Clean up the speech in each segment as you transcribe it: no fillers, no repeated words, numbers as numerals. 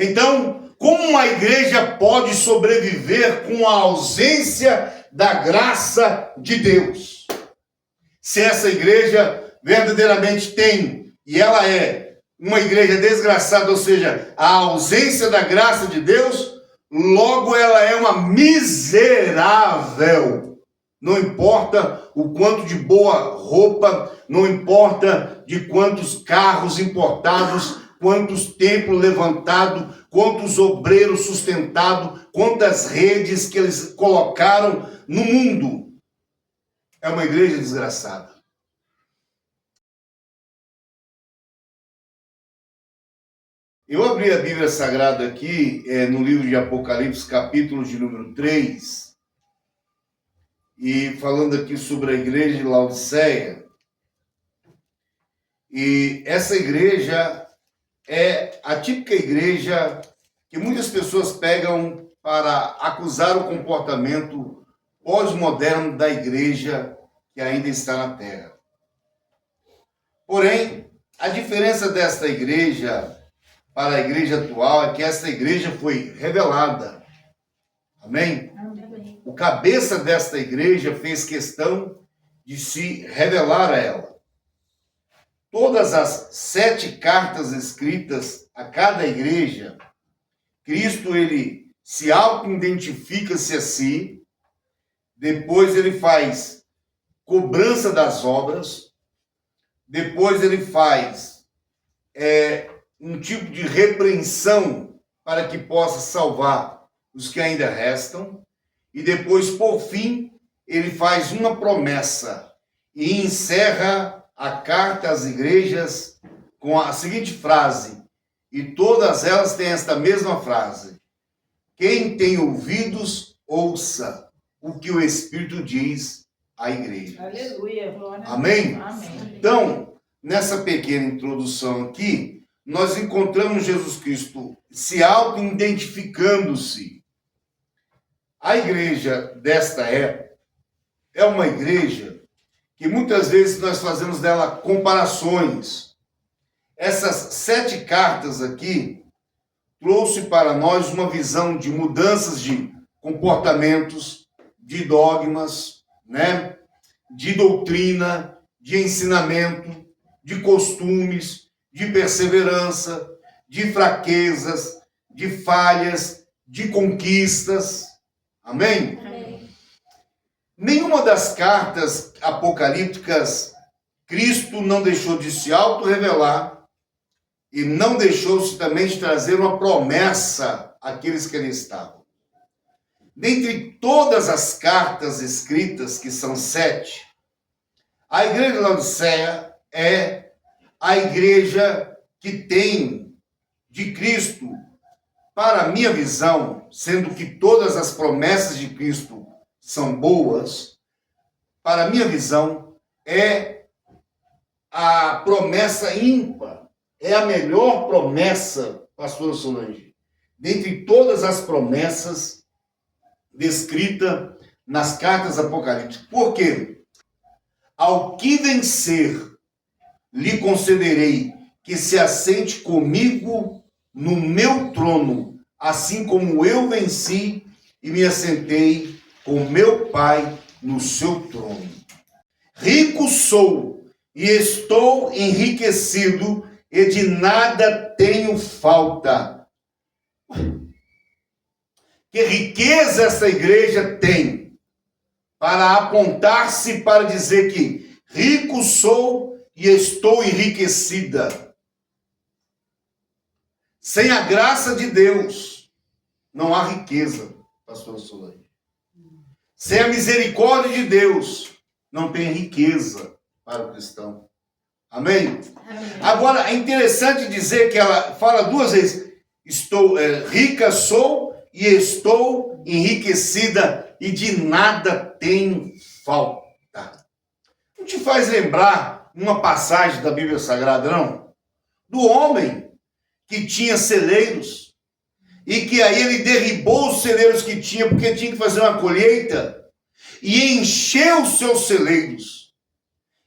Então, como uma igreja pode sobreviver com a ausência da graça de Deus? Se essa igreja verdadeiramente tem, e ela é uma igreja desgraçada, ou seja, a ausência da graça de Deus, logo ela é uma miserável. Não importa o quanto de boa roupa, não importa de quantos carros importados, quantos templos levantados, quantos obreiros sustentados, quantas redes que eles colocaram no mundo. É uma igreja desgraçada. Eu abri a Bíblia Sagrada aqui, no livro de Apocalipse, capítulo de número 3, e falando aqui sobre a igreja de Laodiceia. E essa igreja é a típica igreja que muitas pessoas pegam para acusar o comportamento pós-moderno da igreja que ainda está na terra. Porém, a diferença desta igreja para a igreja atual é que esta igreja foi revelada. Amém? O cabeça desta igreja fez questão de se revelar a ela. Todas as 7 cartas escritas a cada igreja, Cristo ele se auto-identifica-se a si, depois ele faz cobrança das obras, depois ele faz um tipo de repreensão para que possa salvar os que ainda restam, e depois, por fim, ele faz uma promessa e encerra a carta às igrejas com a seguinte frase, e todas elas têm esta mesma frase: quem tem ouvidos, ouça o que o Espírito diz à igreja. Aleluia. Amém? Amém. Então, nessa pequena introdução aqui, nós encontramos Jesus Cristo se auto-identificando-se. A igreja desta época é uma igreja que muitas vezes nós fazemos dela comparações. Essas 7 cartas aqui trouxe para nós uma visão de mudanças de comportamentos, de dogmas, né? De doutrina, de ensinamento, de costumes, de perseverança, de fraquezas, de falhas, de conquistas. Amém? Amém. Nenhuma das cartas apocalípticas, Cristo não deixou de se auto-revelar e não deixou-se também de trazer uma promessa àqueles que ali estavam. Dentre todas as cartas escritas, que são 7, a igreja de Laodiceia é a igreja que tem de Cristo, para a minha visão, sendo que todas as promessas de Cristo são boas, para a minha visão, é a promessa ímpar, é a melhor promessa, pastora Solange, dentre todas as promessas descritas nas cartas apocalípticas. Por quê? Ao que vencer, lhe concederei que se assente comigo no meu trono, assim como eu venci e me assentei com meu Pai no seu trono. Rico sou e estou enriquecido e de nada tenho falta. Que riqueza essa igreja tem para apontar-se para dizer que rico sou e estou enriquecida. Sem a graça de Deus, não há riqueza, pastor Solange. Sem a misericórdia de Deus, não tem riqueza para o cristão. Amém? Amém. Agora, é interessante dizer que ela fala 2 vezes: rica sou e estou enriquecida e de nada tenho falta. Não te faz lembrar uma passagem da Bíblia Sagrada, não? Do homem que tinha celeiros e que aí ele derribou os celeiros que tinha porque tinha que fazer uma colheita e encheu os seus celeiros.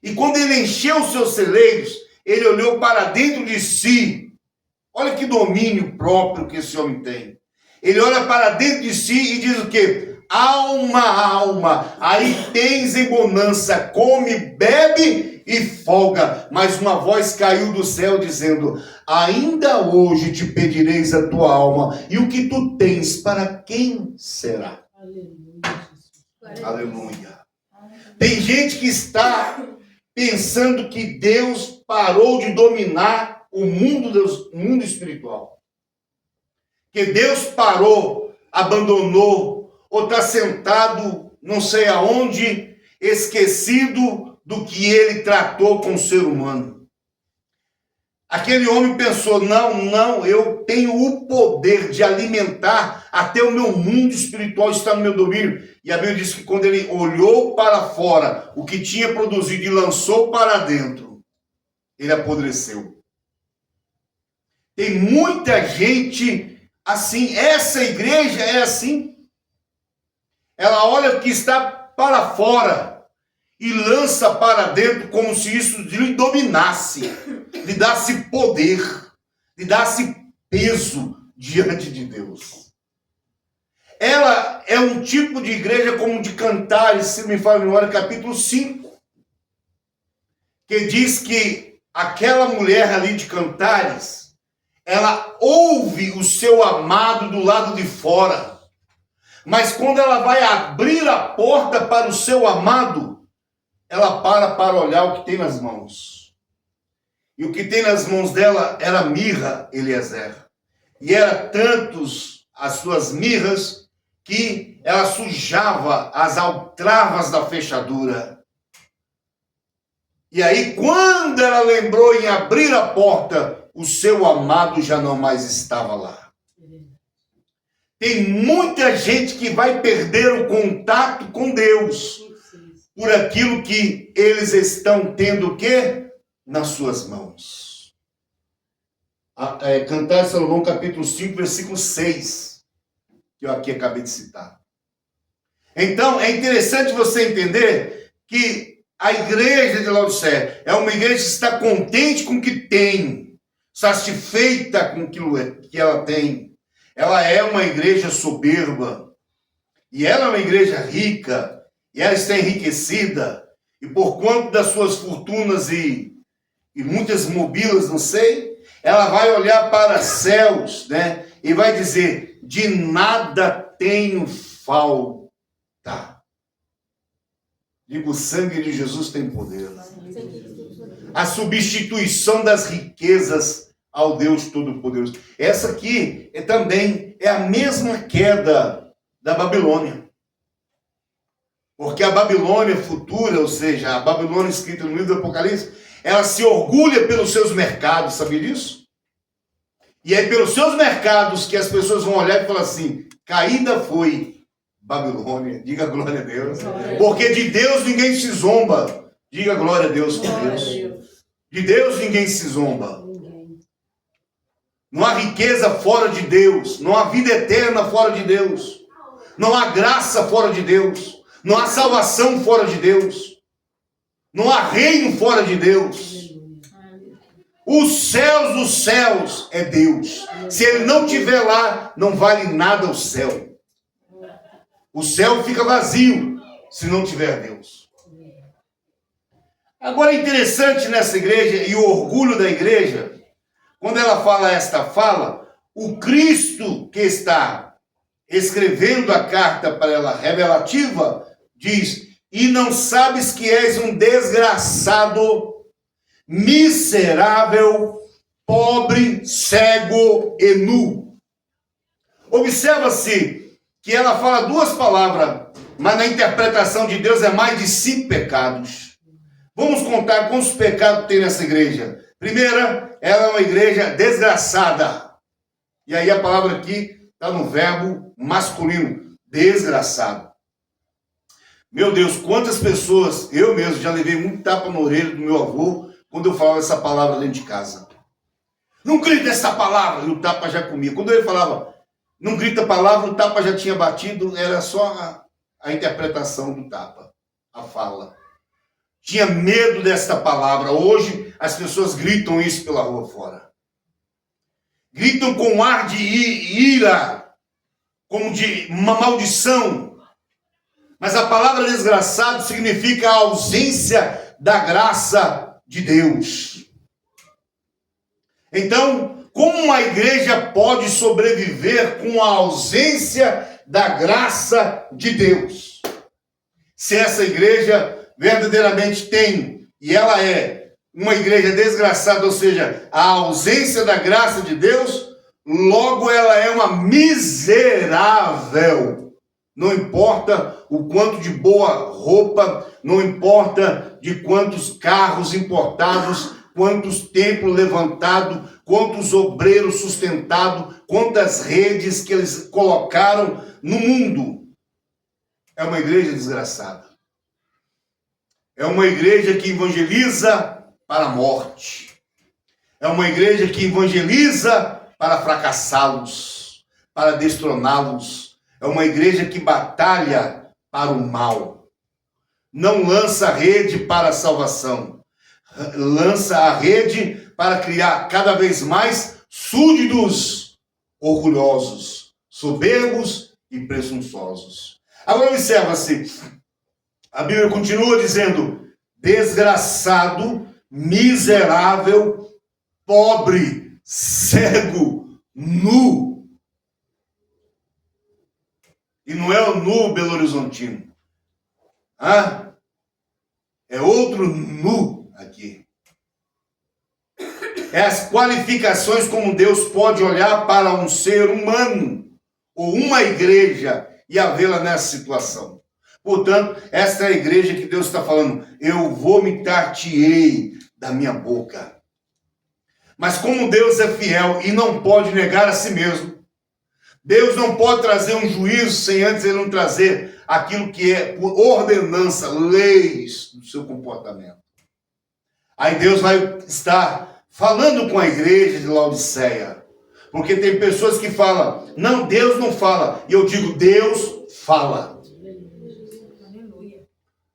E quando ele encheu os seus celeiros, ele olhou para dentro de si. Olha que domínio próprio que esse homem tem. Ele olha para dentro de si e diz o quê? Alma, alma, aí tens em bonança, come, bebe e folga. Mas uma voz caiu do céu dizendo: ainda hoje te pedireis a tua alma, e o que tu tens, para quem será? Aleluia. Aleluia. Tem gente que está pensando que Deus parou de dominar o mundo espiritual. Que Deus parou, abandonou, ou está sentado não sei aonde, esquecido do que ele tratou com o ser humano. Aquele homem pensou: não, eu tenho o poder de alimentar, até o meu mundo espiritual está no meu domínio. E a Bíblia diz que quando ele olhou para fora, o que tinha produzido e lançou para dentro, ele apodreceu. Tem muita gente assim, essa igreja é assim. Ela olha o que está para fora e lança para dentro como se isso lhe dominasse, lhe desse poder, lhe desse peso diante de Deus. Ela é um tipo de igreja como de Cantares, se me fala a memória, capítulo 5, que diz que aquela mulher ali de Cantares, ela ouve o seu amado do lado de fora. Mas quando ela vai abrir a porta para o seu amado, ela para olhar o que tem nas mãos. E o que tem nas mãos dela era mirra, Eliezer. E era tantos as suas mirras que ela sujava as altravas da fechadura. E aí, quando ela lembrou em abrir a porta, o seu amado já não mais estava lá. Tem muita gente que vai perder o contato com Deus por aquilo que eles estão tendo o quê? Nas suas mãos. Cantares de Salomão, capítulo 5, versículo 6, que eu aqui acabei de citar. Então, é interessante você entender que a igreja de Laodiceia é uma igreja que está contente com o que tem, satisfeita com aquilo que ela tem. Ela é uma igreja soberba, e ela é uma igreja rica, e ela está enriquecida, e por quanto das suas fortunas e muitas mobílias, não sei, ela vai olhar para céus, né, e vai dizer: de nada tenho falta. Digo, o sangue de Jesus tem poder. A substituição das riquezas ao Deus Todo-Poderoso. Essa aqui também é a mesma queda da Babilônia. Porque a Babilônia futura, ou seja, a Babilônia escrita no livro do Apocalipse, ela se orgulha pelos seus mercados, sabia disso? E é pelos seus mercados que as pessoas vão olhar e falar assim: caída foi Babilônia. Diga glória a Deus. Porque de Deus ninguém se zomba. Diga glória a Deus por Deus. De Deus ninguém se zomba. Não há riqueza fora de Deus. Não há vida eterna fora de Deus. Não há graça fora de Deus. Não há salvação fora de Deus. Não há reino fora de Deus. Os céus dos céus é Deus. Se ele não estiver lá, não vale nada o céu. O céu fica vazio se não tiver Deus. Agora é interessante nessa igreja, e o orgulho da igreja, quando ela fala esta fala, o Cristo que está escrevendo a carta para ela revelativa, diz: e não sabes que és um desgraçado, miserável, pobre, cego e nu. Observa-se que ela fala duas palavras, mas na interpretação de Deus é mais de 5 pecados. Vamos contar quantos pecados tem nessa igreja. Primeira, ela é uma igreja desgraçada. E aí a palavra aqui está no verbo masculino, desgraçado. Meu Deus, quantas pessoas, eu mesmo já levei muito tapa na orelha do meu avô quando eu falava essa palavra dentro de casa. Não grita essa palavra, e o tapa já comia. Quando ele falava, não grita a palavra, o tapa já tinha batido, era só a interpretação do tapa, a fala. Tinha medo desta palavra. Hoje as pessoas gritam isso pela rua fora. gritam com ar de ira, como de uma maldição. Mas a palavra desgraçado significa a ausência da graça de Deus. Então, como uma igreja pode sobreviver com a ausência da graça de Deus? Se essa igreja verdadeiramente tem, e ela é uma igreja desgraçada, ou seja, a ausência da graça de Deus, logo ela é uma miserável. Não importa o quanto de boa roupa, não importa de quantos carros importados, quantos templos levantados, quantos obreiros sustentados, quantas redes que eles colocaram no mundo. É uma igreja desgraçada. É uma igreja que evangeliza para a morte. É uma igreja que evangeliza para fracassá-los, para destroná-los. É uma igreja que batalha para o mal. Não lança rede para a salvação. Lança a rede para criar cada vez mais súditos orgulhosos, soberbos e presunçosos. Agora observa-se, a Bíblia continua dizendo: desgraçado, miserável, pobre, cego, nu. E não é o nu Belo Horizontino. É outro nu aqui. É as qualificações como Deus pode olhar para um ser humano ou uma igreja e a vê-la nessa situação. Portanto, esta é a igreja que Deus está falando: eu vomitar-te-ei da minha boca. Mas como Deus é fiel e não pode negar a si mesmo, Deus não pode trazer um juízo sem antes ele não trazer aquilo que é por ordenança, leis do seu comportamento. Aí Deus vai estar falando com a igreja de Laodiceia. Porque tem pessoas que falam: não, Deus não fala. E eu digo: Deus fala.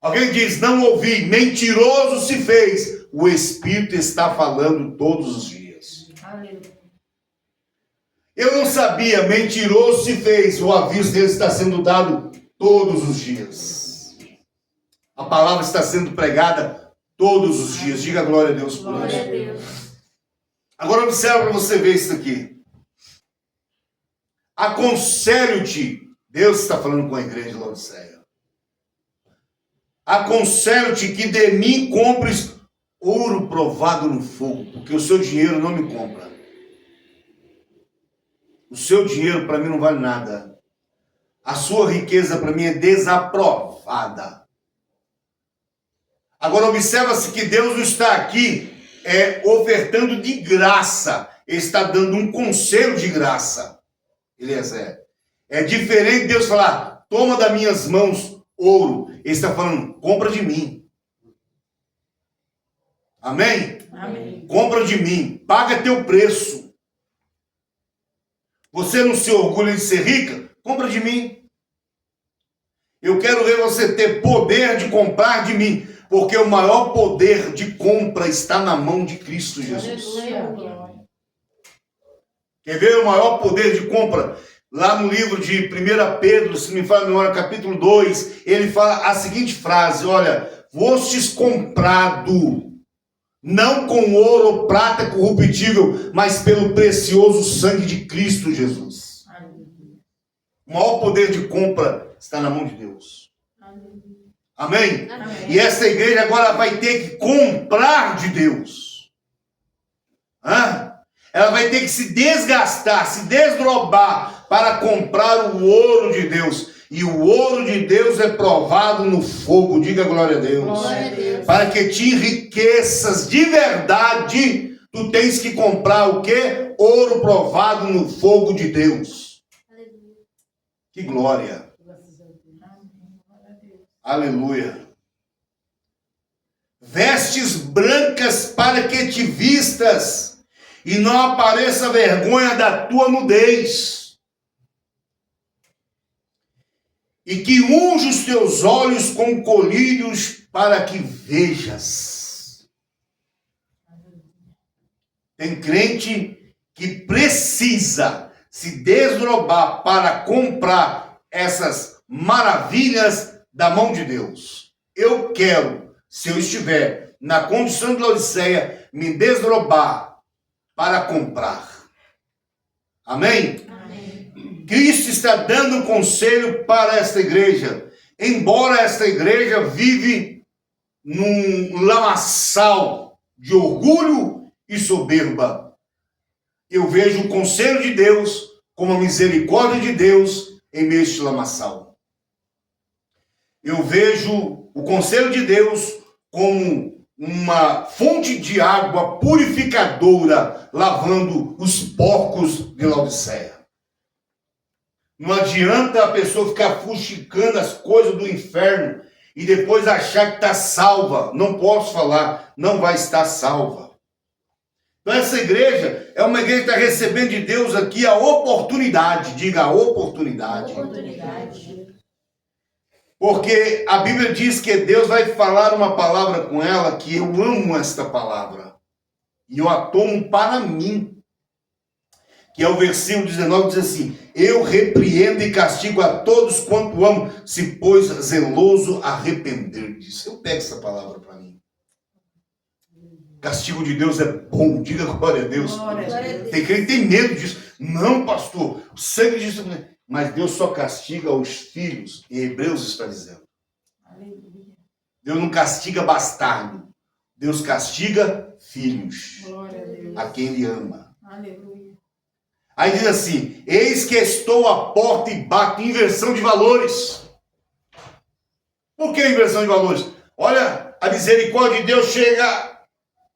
Alguém diz: não ouvi, mentiroso se fez. O Espírito está falando todos os dias. Eu não sabia, mentiroso se fez. O aviso dele está sendo dado todos os dias. A palavra está sendo pregada todos os dias. Diga glória a Deus por isso. Agora observa para você ver isso aqui. Aconselho-te, Deus está falando com a igreja de Laodiceia. Aconselho-te que de mim compres ouro provado no fogo, porque o seu dinheiro não me compra. O seu dinheiro para mim não vale nada. A sua riqueza para mim é desaprovada. Agora observa-se que Deus não está aqui ofertando de graça. Ele está dando um conselho de graça. Eliezer. É diferente de Deus falar: toma das minhas mãos ouro. Ele está falando: compra de mim. Amém? Amém. Compra de mim. Paga teu preço. Você não se orgulha de ser rica? Compra de mim. Eu quero ver você ter poder de comprar de mim. Porque o maior poder de compra está na mão de Cristo Jesus. Quer ver o maior poder de compra? Lá no livro de 1 Pedro, se me fala a memória, capítulo 2, ele fala a seguinte frase: olha, fostes comprado, não com ouro ou prata corruptível, mas pelo precioso sangue de Cristo Jesus. O maior poder de compra está na mão de Deus. Amém? Amém? E essa igreja agora vai ter que comprar de Deus. Ela vai ter que se desgastar, se desdobrar para comprar o ouro de Deus. E o ouro de Deus é provado no fogo. Diga glória a Deus. Glória a Deus. Para que te enriqueças de verdade, tu tens que comprar o quê? Ouro provado no fogo de Deus. Que glória. Aleluia. Vestes brancas para que te vistas e não apareça a vergonha da tua nudez. E que unja os teus olhos com colírios para que vejas. Tem crente que precisa se desdobrar para comprar essas maravilhas da mão de Deus. Eu quero, se eu estiver na condição de Laodiceia, me desdobrar para comprar. Amém? Amém? Cristo está dando um conselho para esta igreja. Embora esta igreja vive num lamaçal de orgulho e soberba, eu vejo o conselho de Deus como a misericórdia de Deus em meio a este lamaçal. Eu vejo o conselho de Deus como uma fonte de água purificadora lavando os porcos de Laodiceia. Não adianta a pessoa ficar fuxicando as coisas do inferno e depois achar que está salva. Não posso falar, não vai estar salva. Então essa igreja é uma igreja que está recebendo de Deus aqui a oportunidade. Diga a oportunidade. Porque a Bíblia diz que Deus vai falar uma palavra com ela, que eu amo esta palavra. E eu a tomo para mim. Que é o versículo 19, diz assim: eu repreendo e castigo a todos quanto amo, se pois zeloso arrepender disso. Eu pego essa palavra para mim. Castigo de Deus é bom, diga glória a Deus. Glória a Deus. Tem crente que tem medo disso. Não, pastor, o sangue disso. Mas Deus só castiga os filhos, em Hebreus está dizendo. Aleluia. Deus não castiga bastardo, Deus castiga filhos. Glória a Deus. A quem Ele ama. Aleluia. Aí diz assim: eis que estou à porta e bato. Inversão de valores. Por que inversão de valores? Olha, a misericórdia de Deus chega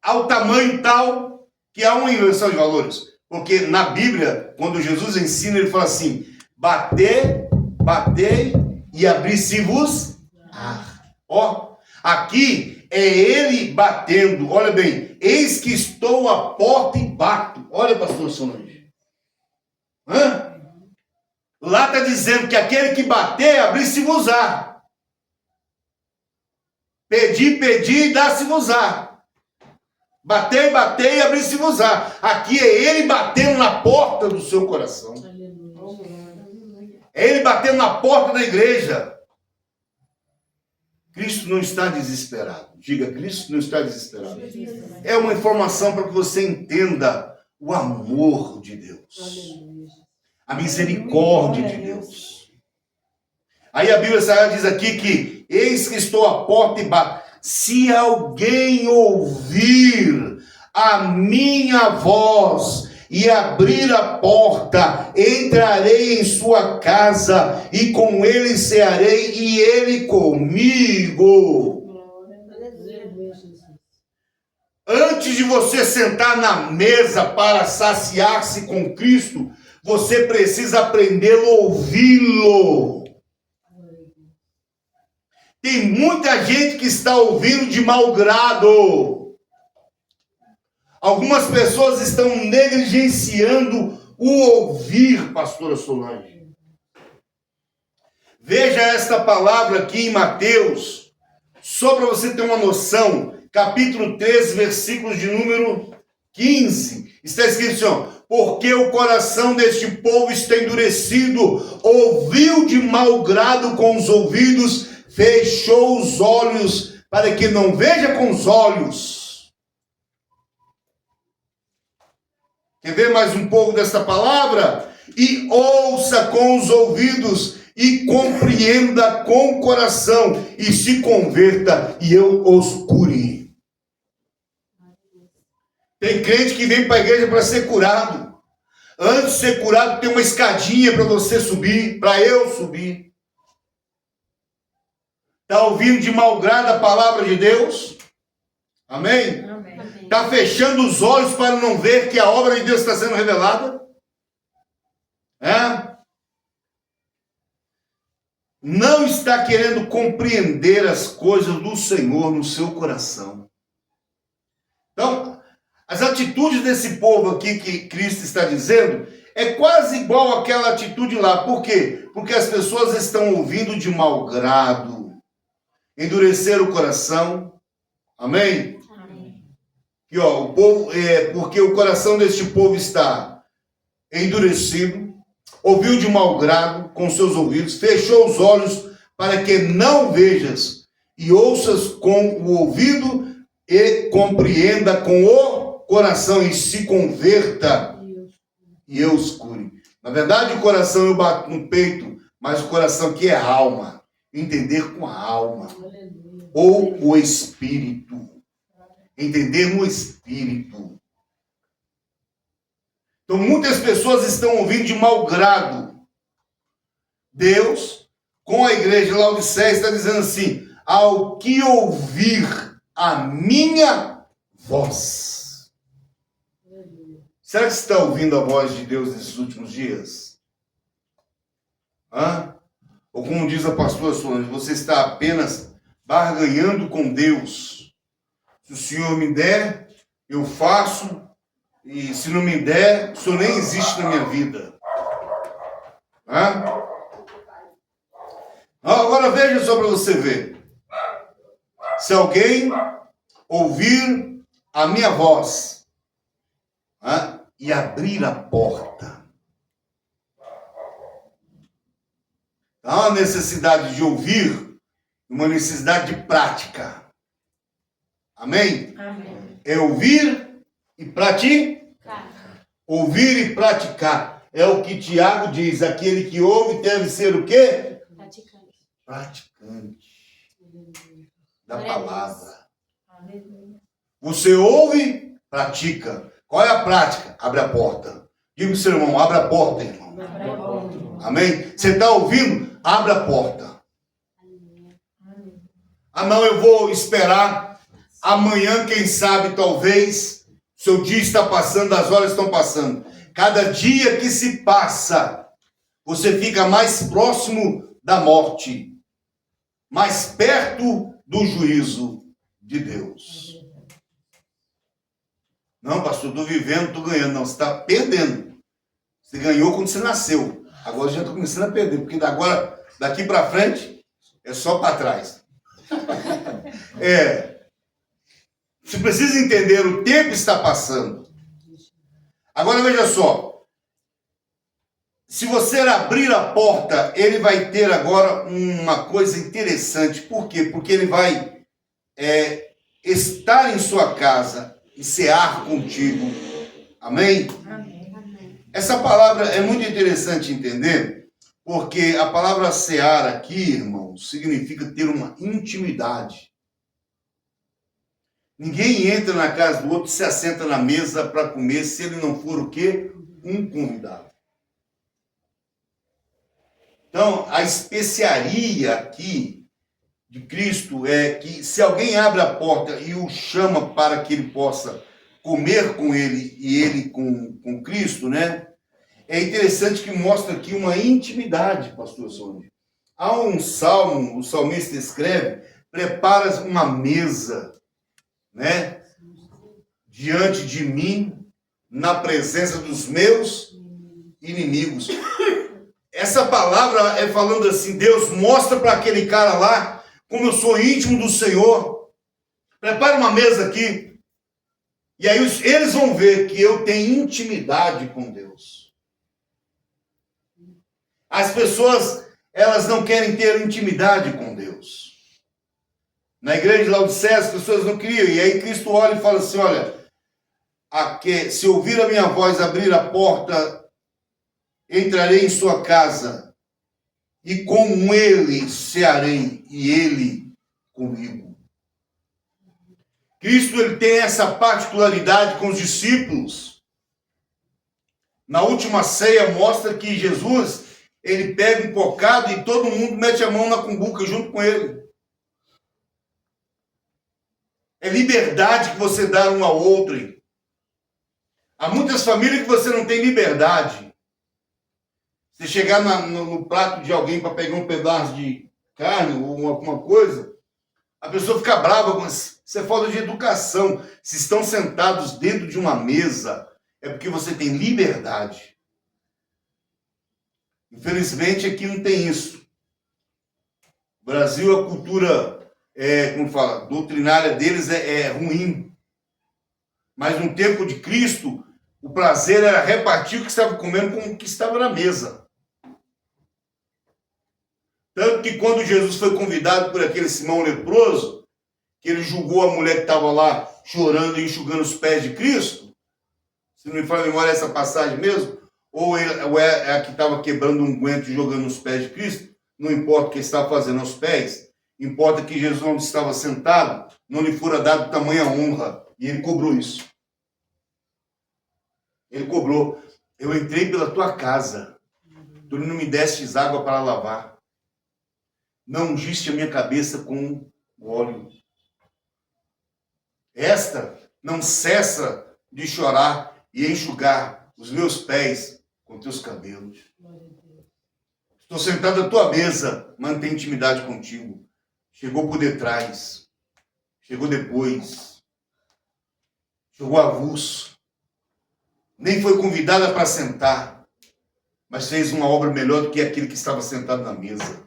ao tamanho tal que há uma inversão de valores. Porque na Bíblia, quando Jesus ensina, ele fala assim: batei e abri-se-vos-á. Ó, aqui é ele batendo. Olha bem, eis que estou à porta e bato. Olha, pastor Solange. Lá está dizendo que aquele que bater, abrir-se-vos-á. Pedi e dá-se-vos-á. Batei e abrir-se-vos-á. Aqui é ele batendo na porta do seu coração. É ele batendo na porta da igreja. Cristo não está desesperado. Diga, Cristo não está desesperado. É uma informação para que você entenda o amor de Deus. A misericórdia de Deus. Aí a Bíblia Sagrada diz aqui que eis que estou à porta e bato. Se alguém ouvir a minha voz e abrir a porta, entrarei em sua casa e com ele cearei e ele comigo. Antes de você sentar na mesa para saciar-se com Cristo, você precisa aprender a ouvi-lo. Tem muita gente que está ouvindo de mau grado. Algumas pessoas estão negligenciando o ouvir, pastora Solange. Veja esta palavra aqui em Mateus, só para você ter uma noção, capítulo 13, versículos de número 15. Está escrito assim, ó: porque o coração deste povo está endurecido, ouviu de mau grado com os ouvidos, fechou os olhos, para que não veja com os olhos. Quer ver mais um pouco dessa palavra? E ouça com os ouvidos, e compreenda com o coração, e se converta, e eu os cure. Tem crente que vem para a igreja para ser curado. Antes de ser curado, tem uma escadinha para você subir, para eu subir. Está ouvindo de mau grado a palavra de Deus? Amém? Está fechando os olhos para não ver que a obra de Deus está sendo revelada? Não está querendo compreender as coisas do Senhor no seu coração. Então, as atitudes desse povo aqui que Cristo está dizendo é quase igual àquela atitude lá. Por quê? Porque as pessoas estão ouvindo de mau grado, endureceram o coração. Amém? Amém. que ó, o povo, porque o coração deste povo está endurecido, ouviu de mau grado com seus ouvidos, fechou os olhos para que não vejas, e ouças com o ouvido, e compreenda com o coração, e se converta, e eu os cure. Na verdade, o coração eu bato no peito, mas o coração que é alma, entender com a alma, ou o espírito, entender no espírito. Então, muitas pessoas estão ouvindo de mau grado. Deus, com a igreja de Laodiceia, está dizendo assim: ao que ouvir a minha voz. Será que você está ouvindo a voz de Deus nesses últimos dias? Ou como diz a pastora Solange, você está apenas barganhando com Deus. Se o Senhor me der, eu faço. E se não me der, o Senhor nem existe na minha vida. Agora veja só para você ver. Se alguém ouvir a minha voz e abrir a porta, há uma necessidade de ouvir, uma necessidade de prática. Amém? Amém. É ouvir e praticar. Ouvir e praticar. É o que Tiago diz. Aquele que ouve deve ser o quê? Praticante. Praticante da Glória a Deus. palavra. Aleluia. Você ouve, pratica. Qual é a prática? Abre a porta. Diga para o seu irmão, abre a porta, irmão. Abra a porta. Amém? Você está ouvindo? Abre a porta. Amém. Não, eu vou esperar. Amanhã, quem sabe, talvez, seu dia está passando, as horas estão passando. Cada dia que se passa, você fica mais próximo da morte, mais perto do juízo de Deus. Não, pastor, estou vivendo, estou ganhando. Não, você está perdendo. Você ganhou quando você nasceu. Agora já está começando a perder, porque daqui para frente, é só para trás. Você precisa entender, o tempo está passando. Agora veja só. Se você abrir a porta, ele vai ter agora uma coisa interessante. Por quê? Porque ele vai estar em sua casa e cear contigo. Amém? Amém. Essa palavra é muito interessante entender, porque a palavra cear aqui, irmão, significa ter uma intimidade. Ninguém entra na casa do outro e se assenta na mesa para comer se ele não for o quê? Um convidado. Então, a especiaria aqui de Cristo é que se alguém abre a porta e o chama para que ele possa comer com ele e ele com Cristo, né? É interessante que mostra aqui uma intimidade, pastor Sônia. Há um salmo, o salmista escreve, prepara uma mesa, né? Diante de mim, na presença dos meus inimigos. Essa palavra é falando assim, Deus mostra para aquele cara lá como eu sou íntimo do Senhor. Prepara uma mesa aqui. E aí eles vão ver que eu tenho intimidade com Deus. As pessoas, elas não querem ter intimidade com Deus. Na igreja de Laodiceia, as pessoas não queriam. E aí Cristo olha e fala assim, olha, se ouvir a minha voz, abrir a porta, entrarei em sua casa e com ele cearei e ele comigo. Cristo, ele tem essa particularidade com os discípulos. Na última ceia mostra que Jesus, ele pega um bocado e todo mundo mete a mão na cumbuca junto com ele. É liberdade que você dá um ao outro. Há muitas famílias que você não tem liberdade. Você chegar no prato de alguém para pegar um pedaço de carne ou alguma coisa, a pessoa fica brava, mas isso é falta de educação. Se estão sentados dentro de uma mesa, é porque você tem liberdade. Infelizmente aqui não tem isso. No Brasil, a cultura, como fala, doutrinária deles é ruim. Mas no tempo de Cristo, o prazer era repartir o que estava comendo com o que estava na mesa. Tanto que quando Jesus foi convidado por aquele Simão leproso, que ele julgou a mulher que estava lá chorando e enxugando os pés de Cristo, se não me falha a memória essa passagem mesmo, ou é a que estava quebrando um unguento e jogando nos pés de Cristo, não importa o que ele estava fazendo aos pés, importa que Jesus, onde estava sentado, não lhe fora dado tamanha honra, e ele cobrou isso. Ele cobrou. Eu entrei pela tua casa, tu não me destes água para lavar, não ungiste a minha cabeça com óleo. Esta não cessa de chorar e enxugar os meus pés com teus cabelos. Estou sentado à tua mesa, mantém intimidade contigo. Chegou por detrás, chegou depois, chegou avulso. Nem foi convidada para sentar, mas fez uma obra melhor do que aquele que estava sentado na mesa.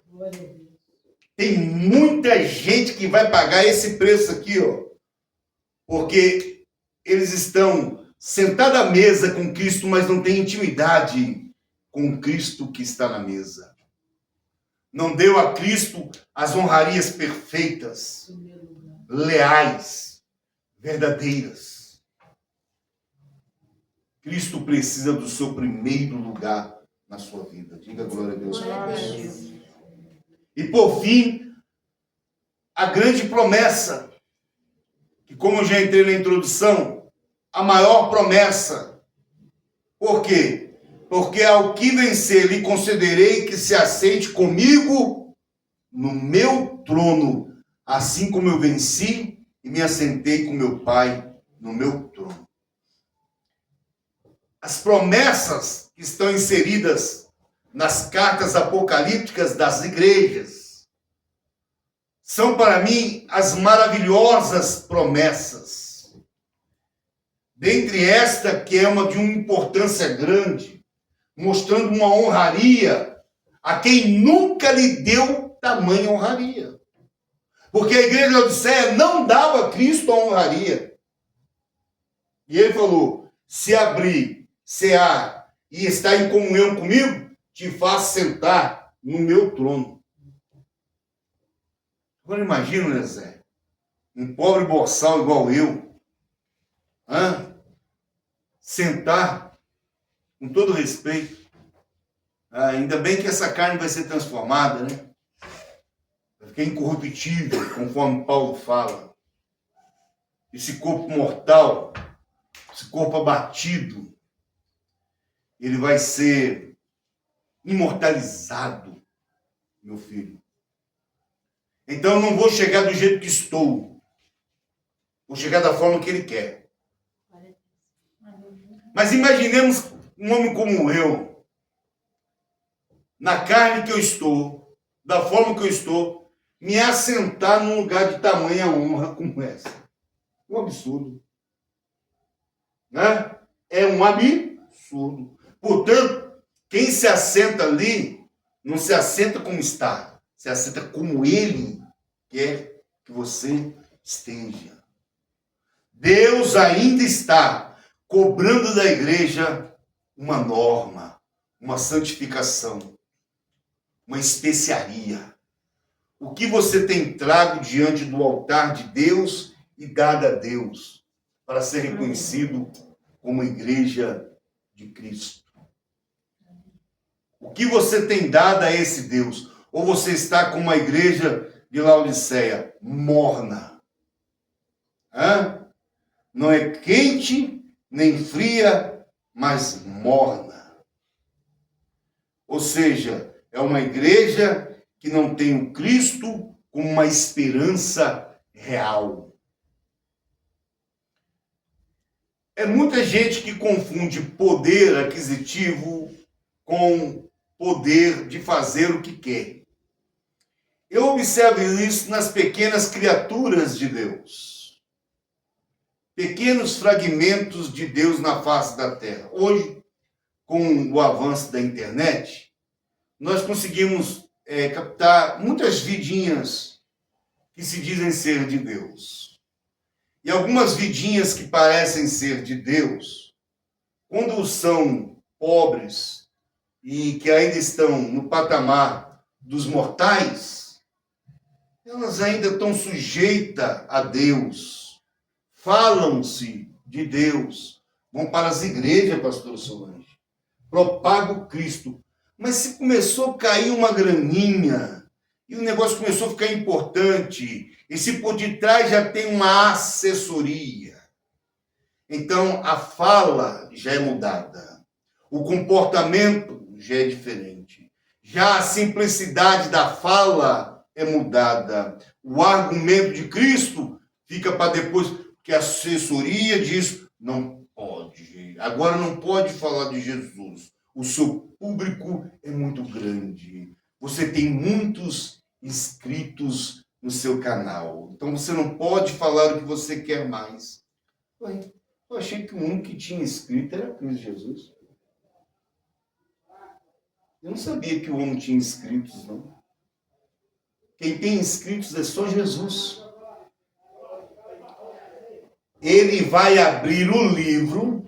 Tem muita gente que vai pagar esse preço aqui, ó, porque eles estão sentados à mesa com Cristo, mas não têm intimidade com Cristo que está na mesa. Não deu a Cristo as honrarias perfeitas, leais, verdadeiras. Cristo precisa do seu primeiro lugar na sua vida. Diga glória a Deus. Glória a Deus. E por fim, a grande promessa, que como eu já entrei na introdução, a maior promessa. Por quê? Porque ao que vencer lhe concederei que se assente comigo no meu trono, assim como eu venci e me assentei com meu Pai no meu trono. As promessas que estão inseridas nas cartas apocalípticas das igrejas são para mim as maravilhosas promessas. Dentre esta, que é uma de uma importância grande, mostrando uma honraria a quem nunca lhe deu tamanha honraria. Porque a igreja de Laodiceia não dava a Cristo a honraria. E ele falou, se abrir, cear e estar em comunhão comigo, te faço sentar no meu trono. Agora imagina, né, Zé? Um pobre boçal igual eu, sentar, com todo respeito, ainda bem que essa carne vai ser transformada, né? Vai ficar incorruptível, conforme Paulo fala. Esse corpo mortal, esse corpo abatido, ele vai ser imortalizado, meu filho. Então eu não vou chegar do jeito que estou. Vou chegar da forma que ele quer. Mas imaginemos um homem como eu, na carne que eu estou, da forma que eu estou, me assentar num lugar de tamanha honra como essa. Um absurdo. Né? É um absurdo. Portanto, quem se assenta ali, não se assenta como está, se assenta como ele quer que você esteja. Deus ainda está cobrando da igreja uma norma, uma santificação, uma especiaria. O que você tem trago diante do altar de Deus e dado a Deus para ser reconhecido como igreja de Cristo? O que você tem dado a esse Deus? Ou você está como a igreja de Laodiceia, morna? Não é quente nem fria, mas morna. Ou seja, é uma igreja que não tem o Cristo como uma esperança real. É muita gente que confunde poder aquisitivo com poder de fazer o que quer. Eu observo isso nas pequenas criaturas de Deus. Pequenos fragmentos de Deus na face da terra. Hoje, com o avanço da internet, nós conseguimos captar muitas vidinhas que se dizem ser de Deus. E algumas vidinhas que parecem ser de Deus, quando são pobres e que ainda estão no patamar dos mortais, elas ainda estão sujeitas a Deus. Falam-se de Deus. Vão para as igrejas, pastor Solange. Propagam Cristo. Mas se começou a cair uma graninha, e o negócio começou a ficar importante, e se por detrás já tem uma assessoria, então a fala já é mudada. O comportamento já é diferente. Já a simplicidade da fala é mudada. O argumento de Cristo fica para depois, porque a assessoria diz, não pode. Agora não pode falar de Jesus. O seu público é muito grande. Você tem muitos inscritos no seu canal. Então você não pode falar o que você quer mais. Ué, eu achei que o único que tinha inscrito era Cristo Jesus. Eu não sabia que o homem tinha inscritos, não. Quem tem inscritos é só Jesus. Ele vai abrir o livro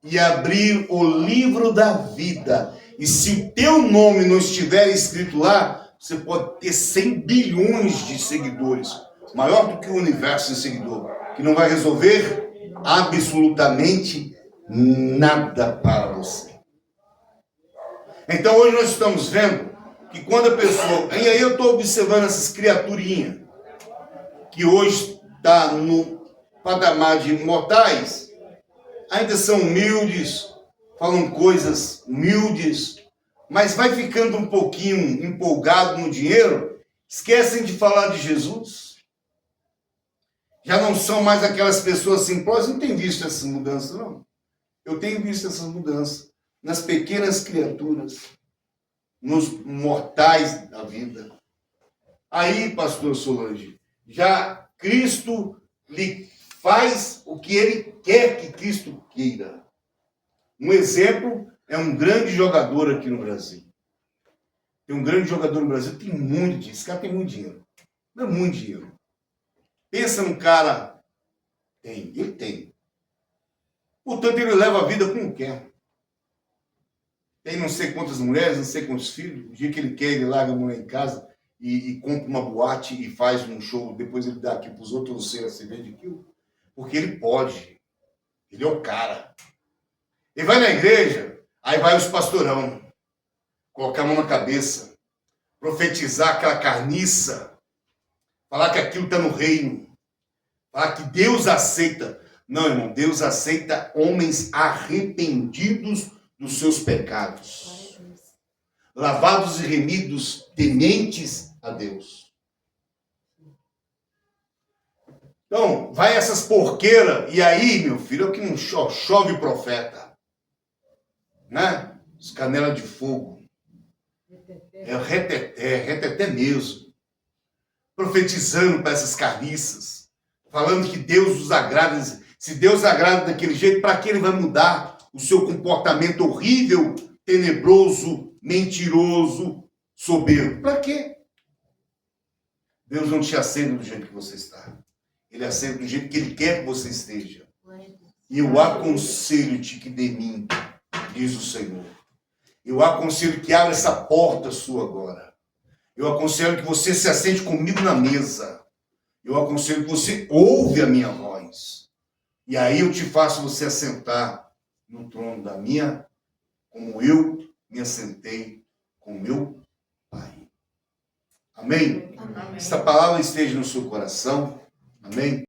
e abrir o livro da vida. E se o teu nome não estiver escrito lá, você pode ter 100 bilhões de seguidores. Maior do que o universo de seguidor. Que não vai resolver absolutamente nada para você. Então hoje nós estamos vendo que quando a pessoa... E aí eu estou observando essas criaturinhas que hoje está no patamar de mortais, ainda são humildes, falam coisas humildes, mas vai ficando um pouquinho empolgado no dinheiro, esquecem de falar de Jesus. Já não são mais aquelas pessoas simplórias. Não tem visto essas mudanças, não. Eu tenho visto essas mudanças nas pequenas criaturas, nos mortais da vida. Aí, pastor Solange, já Cristo lhe faz o que ele quer que Cristo queira. Um exemplo é um grande jogador aqui no Brasil. Tem um grande jogador no Brasil, tem muito dinheiro. Esse cara tem muito dinheiro. Não é muito dinheiro. Pensa num cara... Ele tem. Portanto, ele leva a vida como quer. Tem não sei quantas mulheres, não sei quantos filhos. O dia que ele quer, ele larga a mulher em casa e compra uma boate e faz um show. Depois ele dá aqui para os outros, não sei, você vende aquilo. Porque ele pode. Ele é o cara. Ele vai na igreja, aí vai os pastorão. Colocar a mão na cabeça. Profetizar aquela carniça. Falar que aquilo está no reino. Falar que Deus aceita. Não, irmão, Deus aceita homens arrependidos dos seus pecados. Lavados e remidos, tementes a Deus. Então, vai essas porqueiras, e aí, meu filho, é o que não chove profeta. Né? Os canelas de fogo. É o reteté mesmo. Profetizando para essas carniças. Falando que Deus os agrada. Se Deus agrada daquele jeito, para que ele vai mudar o seu comportamento horrível, tenebroso, mentiroso, soberbo? Para quê? Deus não te aceita do jeito que você está. Ele aceita do jeito que ele quer que você esteja. E eu aconselho-te que de mim, diz o Senhor. Eu aconselho que abra essa porta sua agora. Eu aconselho que você se assente comigo na mesa. Eu aconselho que você ouve a minha voz. E aí eu te faço você assentar no trono da minha, como eu me assentei com meu Pai. Amém? Amém. Esta palavra esteja no seu coração. Amém?